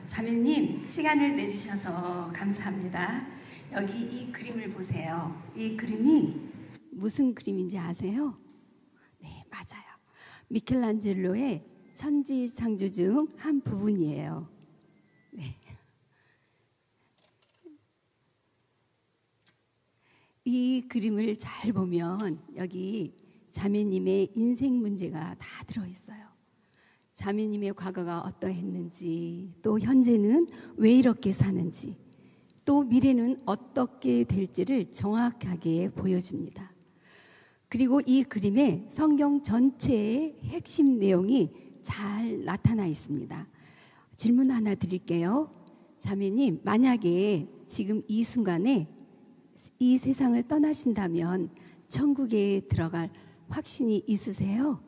자매님, 시간을 내주셔서 감사합니다. 여기 이 그림을 보세요. 이 그림이 무슨 그림인지 아세요? 네, 맞아요. 미켈란젤로의 천지창조 중 한 부분이에요. 네. 이 그림을 잘 보면 여기 자매님의 인생 문제가 다 들어있어요. 자매님의 과거가 어떠했는지, 또 현재는 왜 이렇게 사는지, 또 미래는 어떻게 될지를 정확하게 보여줍니다. 그리고 이 그림에 성경 전체의 핵심 내용이 잘 나타나 있습니다. 질문 하나 드릴게요. 자매님, 만약에 지금 이 순간에 이 세상을 떠나신다면 천국에 들어갈 확신이 있으세요?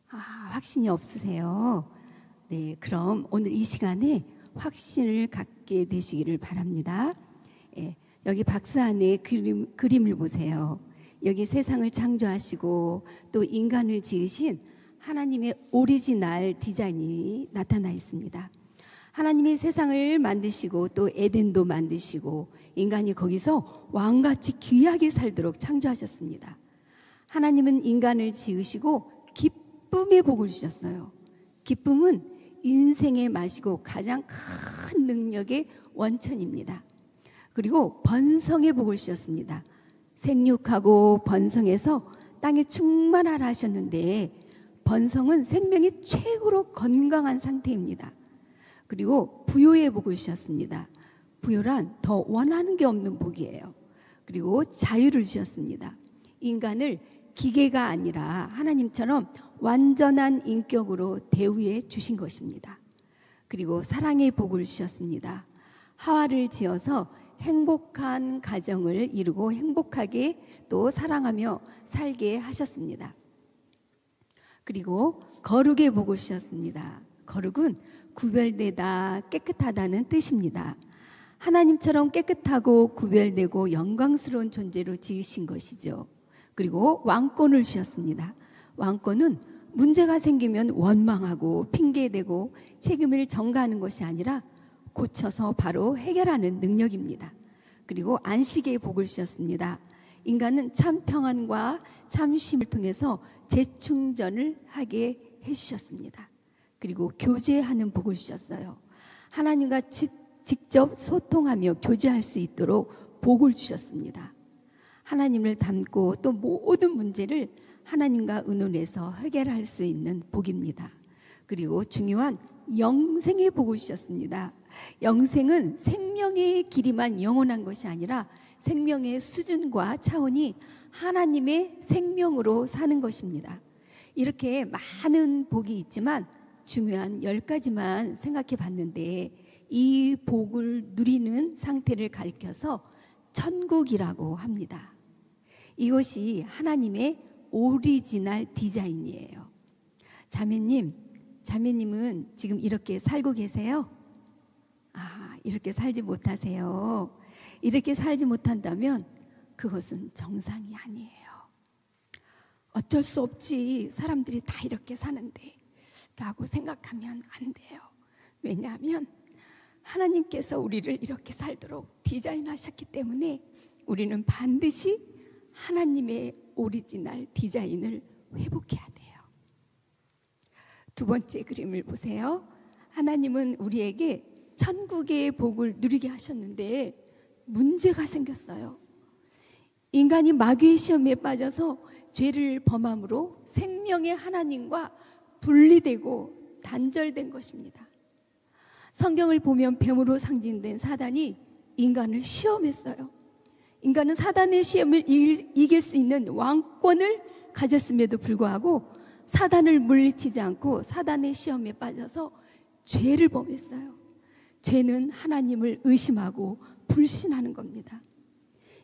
확신이 없으세요? 네, 그럼 오늘 이 시간에 확신을 갖게 되시기를 바랍니다. 여기 박스 안에 그림을 보세요. 여기 세상을 창조하시고 또 인간을 지으신 하나님의 오리지널 디자인이 나타나 있습니다. 하나님이 세상을 만드시고 또 에덴도 만드시고 인간이 거기서 왕같이 귀하게 살도록 창조하셨습니다. 하나님은 인간을 지으시고 기쁨의 복을 주셨어요. 기쁨은 인생의 맛이고 가장 큰 능력의 원천입니다. 그리고 번성의 복을 주셨습니다. 생육하고 번성해서 땅에 충만하라 하셨는데 번성은 생명이 최고로 건강한 상태입니다. 그리고 부요의 복을 주셨습니다. 부요란 더 원하는 게 없는 복이에요. 그리고 자유를 주셨습니다. 인간을 기계가 아니라 하나님처럼 완전한 인격으로 대우해 주신 것입니다. 그리고 사랑의 복을 주셨습니다. 하와를 지어서 행복한 가정을 이루고 행복하게 또 사랑하며 살게 하셨습니다. 그리고 거룩의 복을 주셨습니다. 거룩은 구별되다, 깨끗하다는 뜻입니다. 하나님처럼 깨끗하고 구별되고 영광스러운 존재로 지으신 것이죠. 그리고 왕권을 주셨습니다. 왕권은 문제가 생기면 원망하고 핑계대고 책임을 전가하는 것이 아니라 고쳐서 바로 해결하는 능력입니다. 그리고 안식의 복을 주셨습니다. 인간은 참 평안과 참 쉼을 통해서 재충전을 하게 해주셨습니다. 그리고 교제하는 복을 주셨어요. 하나님과 직접 소통하며 교제할 수 있도록 복을 주셨습니다. 하나님을 닮고 또 모든 문제를 하나님과 의논해서 해결할 수 있는 복입니다. 그리고 중요한 영생의 복을 주셨습니다. 영생은 생명의 길이만 영원한 것이 아니라 생명의 수준과 차원이 하나님의 생명으로 사는 것입니다. 이렇게 많은 복이 있지만 중요한 10가지만 생각해 봤는데 이 복을 누리는 상태를 가리켜서 천국이라고 합니다. 이것이 하나님의 오리지널 디자인이에요. 자매님은 지금 이렇게 살고 계세요? 이렇게 살지 못하세요. 이렇게 살지 못한다면 그것은 정상이 아니에요. 어쩔 수 없지, 사람들이 다 이렇게 사는데 라고 생각하면 안 돼요. 왜냐하면 하나님께서 우리를 이렇게 살도록 디자인하셨기 때문에 우리는 반드시 하나님의 오리지널 디자인을 회복해야 돼요. 두 번째 그림을 보세요. 하나님은 우리에게 천국의 복을 누리게 하셨는데 문제가 생겼어요. 인간이 마귀의 시험에 빠져서 죄를 범함으로 생명의 하나님과 분리되고 단절된 것입니다. 성경을 보면 뱀으로 상징된 사단이 인간을 시험했어요. 인간은 사단의 시험을 이길 수 있는 왕권을 가졌음에도 불구하고 사단을 물리치지 않고 사단의 시험에 빠져서 죄를 범했어요. 죄는 하나님을 의심하고 불신하는 겁니다.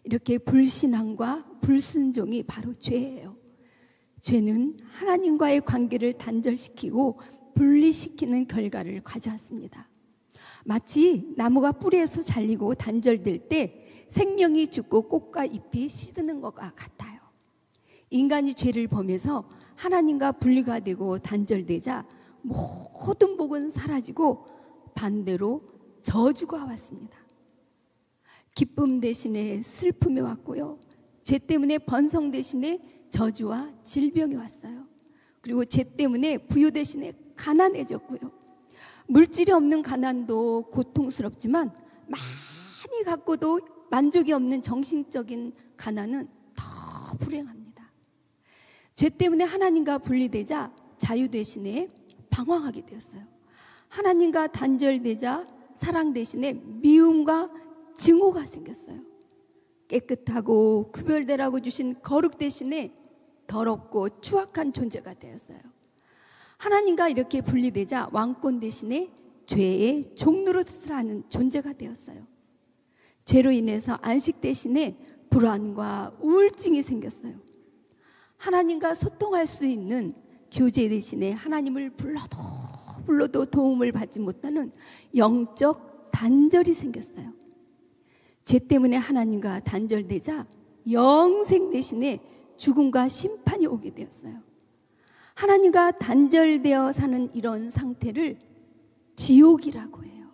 이렇게 불신함과 불순종이 바로 죄예요. 죄는 하나님과의 관계를 단절시키고 분리시키는 결과를 가져왔습니다. 마치 나무가 뿌리에서 잘리고 단절될 때 생명이 죽고 꽃과 잎이 시드는 것과 같아요. 인간이 죄를 범해서 하나님과 분리가 되고 단절되자 모든 복은 사라지고 반대로 저주가 왔습니다. 기쁨 대신에 슬픔이 왔고요. 죄 때문에 번성 대신에 저주와 질병이 왔어요. 그리고 죄 때문에 부유 대신에 가난해졌고요. 물질이 없는 가난도 고통스럽지만 많이 갖고도 만족이 없는 정신적인 가난은 더 불행합니다. 죄 때문에 하나님과 분리되자 자유 대신에 방황하게 되었어요. 하나님과 단절되자 사랑 대신에 미움과 증오가 생겼어요. 깨끗하고 구별되라고 주신 거룩 대신에 더럽고 추악한 존재가 되었어요. 하나님과 이렇게 분리되자 왕권 대신에 죄의 종노릇을 하는 존재가 되었어요. 죄로 인해서 안식 대신에 불안과 우울증이 생겼어요. 하나님과 소통할 수 있는 교제 대신에 하나님을 불러도 도움을 받지 못하는 영적 단절이 생겼어요. 죄 때문에 하나님과 단절되자 영생 대신에 죽음과 심판이 오게 되었어요. 하나님과 단절되어 사는 이런 상태를 지옥이라고 해요.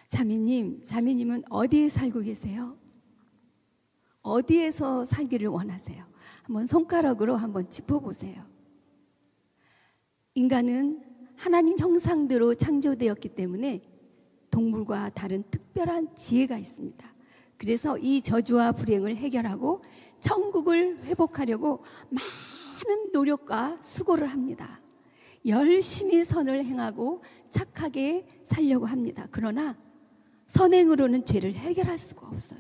자매님은 어디에 살고 계세요? 어디에서 살기를 원하세요? 한번 손가락으로 한번 짚어보세요. 인간은 하나님 형상대로 창조되었기 때문에 동물과 다른 특별한 지혜가 있습니다. 그래서 이 저주와 불행을 해결하고 천국을 회복하려고 많은 노력과 수고를 합니다. 열심히 선을 행하고 착하게 살려고 합니다. 그러나 선행으로는 죄를 해결할 수가 없어요.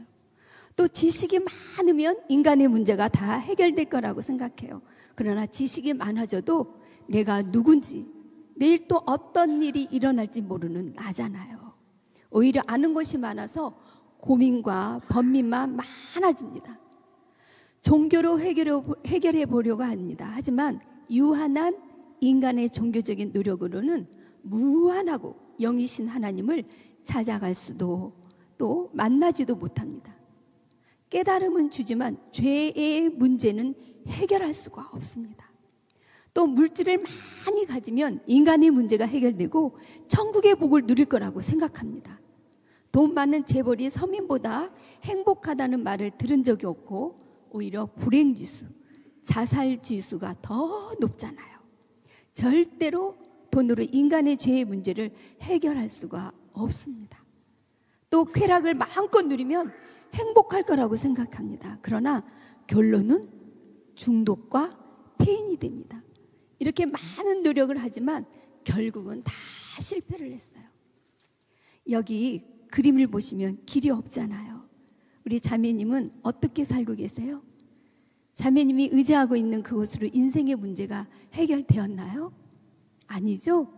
또 지식이 많으면 인간의 문제가 다 해결될 거라고 생각해요. 그러나 지식이 많아져도 내가 누군지, 내일 또 어떤 일이 일어날지 모르는 나잖아요. 오히려 아는 것이 많아서 고민과 번민만 많아집니다. 종교로 해결해 보려고 합니다. 하지만 유한한 인간의 종교적인 노력으로는 무한하고 영이신 하나님을 찾아갈 수도 또 만나지도 못합니다. 깨달음은 주지만 죄의 문제는 해결할 수가 없습니다. 또 물질을 많이 가지면 인간의 문제가 해결되고 천국의 복을 누릴 거라고 생각합니다. 돈 많은 재벌이 서민보다 행복하다는 말을 들은 적이 없고 오히려 불행지수, 자살지수가 더 높잖아요. 절대로 돈으로 인간의 죄의 문제를 해결할 수가 없습니다. 또 쾌락을 마음껏 누리면 행복할 거라고 생각합니다. 그러나 결론은 중독과 폐인이 됩니다. 이렇게 많은 노력을 하지만 결국은 다 실패를 했어요. 여기 그림을 보시면 길이 없잖아요. 우리 자매님은 어떻게 살고 계세요? 자매님이 의지하고 있는 그곳으로 인생의 문제가 해결되었나요? 아니죠?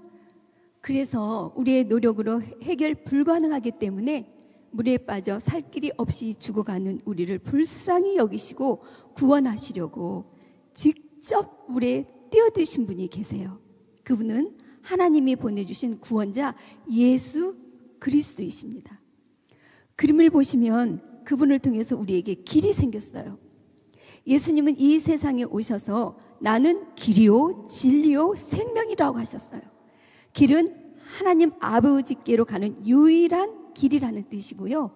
그래서 우리의 노력으로 해결 불가능하기 때문에 물에 빠져 살 길이 없이 죽어가는 우리를 불쌍히 여기시고 구원하시려고 직접 물에 뛰어드신 분이 계세요. 그분은 하나님이 보내주신 구원자 예수 그리스도이십니다. 그림을 보시면 그분을 통해서 우리에게 길이 생겼어요. 예수님은 이 세상에 오셔서 나는 길이요 진리요 생명이라고 하셨어요. 길은 하나님 아버지께로 가는 유일한 길이라는 뜻이고요.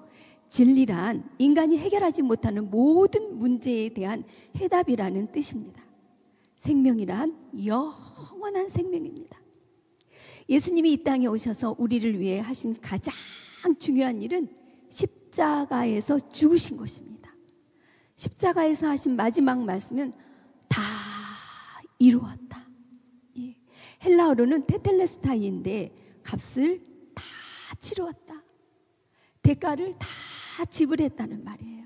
진리란 인간이 해결하지 못하는 모든 문제에 대한 해답이라는 뜻입니다. 생명이란 영원한 생명입니다. 예수님이 이 땅에 오셔서 우리를 위해 하신 가장 중요한 일은 십자가에서 죽으신 것입니다. 십자가에서 하신 마지막 말씀은 다 이루었다. 예. 헬라어로는 테텔레스타이인데 값을 다 치루었다. 대가를 다 지불했다는 말이에요.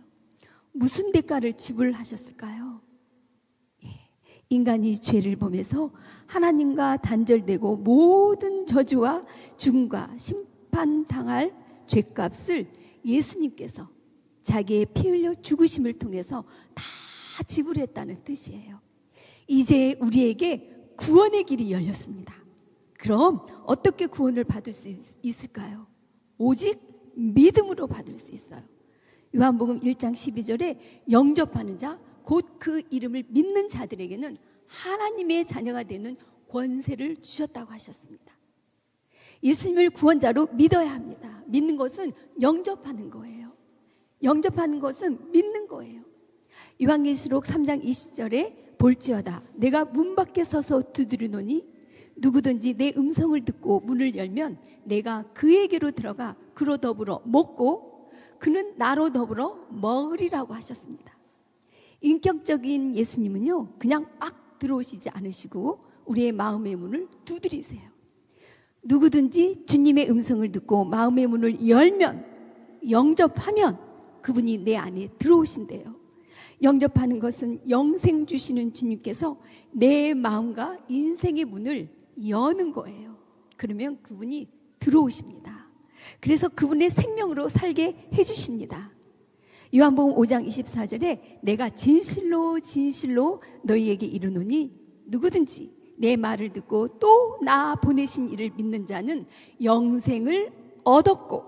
무슨 대가를 지불하셨을까요? 인간이 죄를 범해서 하나님과 단절되고 모든 저주와 죽음과 심판당할 죄값을 예수님께서 자기의 피 흘려 죽으심을 통해서 다 지불했다는 뜻이에요. 이제 우리에게 구원의 길이 열렸습니다. 그럼 어떻게 구원을 받을 수 있을까요? 오직 믿음으로 받을 수 있어요. 요한복음 1장 12절에 영접하는 자 곧 그 이름을 믿는 자들에게는 하나님의 자녀가 되는 권세를 주셨다고 하셨습니다. 예수님을 구원자로 믿어야 합니다. 믿는 것은 영접하는 거예요. 영접하는 것은 믿는 거예요. 요한계시록 3장 20절에 볼지어다 내가 문 밖에 서서 두드리노니 누구든지 내 음성을 듣고 문을 열면 내가 그에게로 들어가 그로 더불어 먹고 그는 나로 더불어 먹으리라고 하셨습니다. 인격적인 예수님은요 그냥 막 들어오시지 않으시고 우리의 마음의 문을 두드리세요. 누구든지 주님의 음성을 듣고 마음의 문을 열면, 영접하면 그분이 내 안에 들어오신대요. 영접하는 것은 영생 주시는 주님께서 내 마음과 인생의 문을 여는 거예요. 그러면 그분이 들어오십니다. 그래서 그분의 생명으로 살게 해주십니다. 요한복음 5장 24절에 내가 진실로 진실로 너희에게 이르노니 누구든지 내 말을 듣고 또 나 보내신 이를 믿는 자는 영생을 얻었고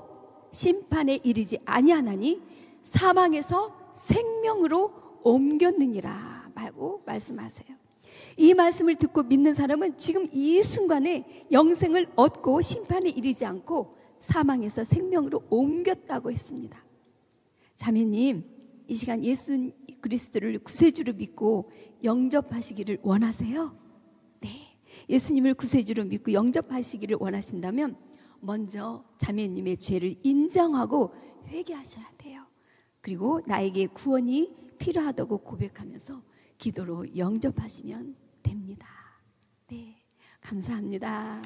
심판에 이르지 아니하나니 사망에서 생명으로 옮겼느니라 라고 말씀하세요. 이 말씀을 듣고 믿는 사람은 지금 이 순간에 영생을 얻고 심판에 이르지 않고 사망에서 생명으로 옮겼다고 했습니다. 자매님, 이 시간 예수 그리스도를 구세주로 믿고 영접하시기를 원하세요? 네, 예수님을 구세주로 믿고 영접하시기를 원하신다면 먼저 자매님의 죄를 인정하고 회개하셔야 돼요. 그리고 나에게 구원이 필요하다고 고백하면서 기도로 영접하시면 됩니다. 네, 감사합니다.